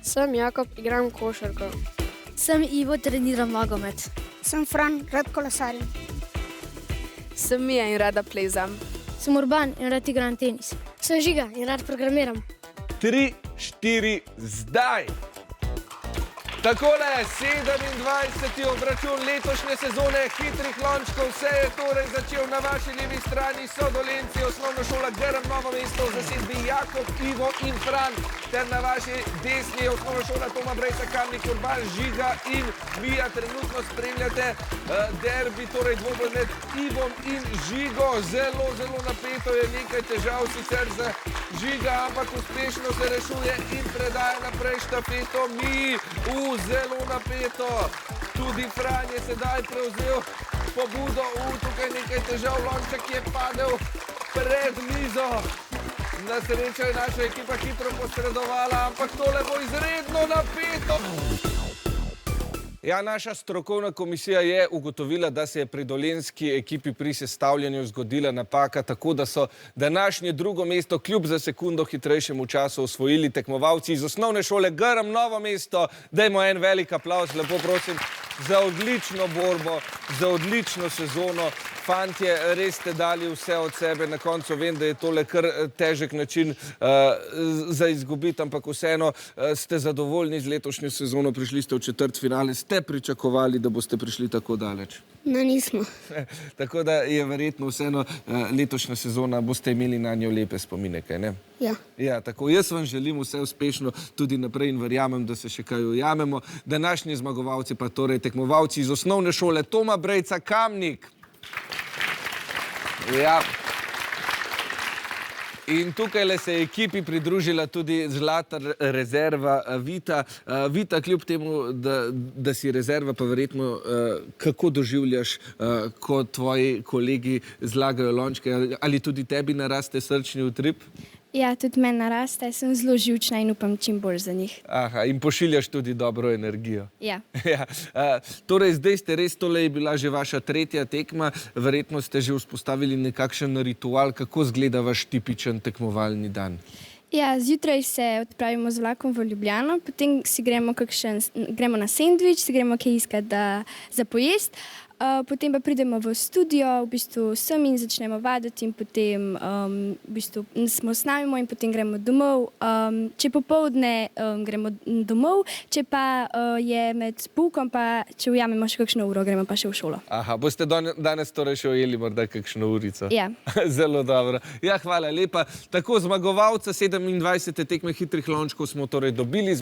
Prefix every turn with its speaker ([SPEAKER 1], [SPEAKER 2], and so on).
[SPEAKER 1] Sem Jakob, igram košarko.
[SPEAKER 2] Sem Ivo, treniram nogomet.
[SPEAKER 3] Sem Fran, rad kolesarim.
[SPEAKER 4] Sem Mija in rada plezam.
[SPEAKER 2] Sem Urban in rad igram tenis.
[SPEAKER 5] Sem Žiga in rad programiram.
[SPEAKER 6] 3, 4, zdaj! Takole, 27. obračun letošnje sezone hitrih lončkov se je torej začel. Na vaši levi strani so Dolenci, osnovna šola Grm Novo mesto v zasedbi Jakob, Ivo in Fran. Ter na vaši desni je osnovna šola Toma Brejca, Kamnik, Urban, Žiga in Mija. Trenutno spremljate derbi, torej dvoboj med Ivom in Žigo. Zelo, zelo napeto je, nekaj težav sicer za Žiga, ampak uspešno se rešuje in predaja naprej štafeto Miji. Zelo napeto. Tudi Fran je sedaj prevzel pobudo. Tukaj nekaj težav, lonček je padel pred mizo. Na srečo je naša ekipa hitro posredovala, ampak tole bo izredno napeto. Ja, naša strokovna komisija je ugotovila, da se je pri dolenjski ekipi pri sestavljanju zgodila napaka, tako da so današnje drugo mesto kljub za sekundo hitrejšemu času osvojili tekmovalci iz osnovne šole Grm Novo mesto. Dajmo en velik aplavz, lepo prosim, za odlično borbo, za odlično sezono. Fantje, res ste dali vse od sebe. Na koncu vem, da je tole kar težek način za izgubiti, ampak vseeno ste zadovoljni z letošnjo sezono, prišli ste v četrtfinale. Ste pričakovali, da boste prišli tako daleč?
[SPEAKER 3] No, nismo.
[SPEAKER 6] Tako da je verjetno vseeno letošnja sezona, boste imeli na njo lepe spomine, kaj ne?
[SPEAKER 3] Ja.
[SPEAKER 6] Ja, tako. Jaz vam želim vse uspešno tudi naprej in verjamem, da se še kaj ujamemo. Današnji zmagovalci pa torej tekmovalci iz osnovne šole Toma Brejca, Kamnik. Ja. In tukaj se je ekipi pridružila tudi zlata rezerva Vita. Vita, kljub temu, da si rezerva, pa verjetno kako doživljaš, ko tvoji kolegi zlagajo lončke? Ali tudi tebi naraste srčni utrip?
[SPEAKER 7] Ja, tudi meni naraste, sem zelo živčna in upam čim bolj za njih.
[SPEAKER 6] Aha, in pošiljaš tudi dobro energijo.
[SPEAKER 7] Ja.
[SPEAKER 6] Ja. Torej, zdaj ste res, tole je bila že vaša tretja tekma, verjetno ste že vzpostavili nekakšen ritual, kako izgleda vaš tipičen tekmovalni dan?
[SPEAKER 7] Ja, zjutraj se odpravimo z vlakom v Ljubljano, potem si gremo na sendvič, si gremo kaj iskati za pojest. Potem pa pridemo v studio, v bistvu sem in začnemo vaditi in potem v bistvu smo snavimo in potem gremo domov. Če popoldne gremo domov, če pa je med poukom, pa če ujamemo še kakšno uro, gremo pa še v šolo.
[SPEAKER 6] Aha, boste danes torej še ujeli morda kakšno urico?
[SPEAKER 7] Ja.
[SPEAKER 6] Zelo dobro. Ja, hvala lepa. Tako, zmagovalca 27. tekme hitrih lončkov smo torej dobili.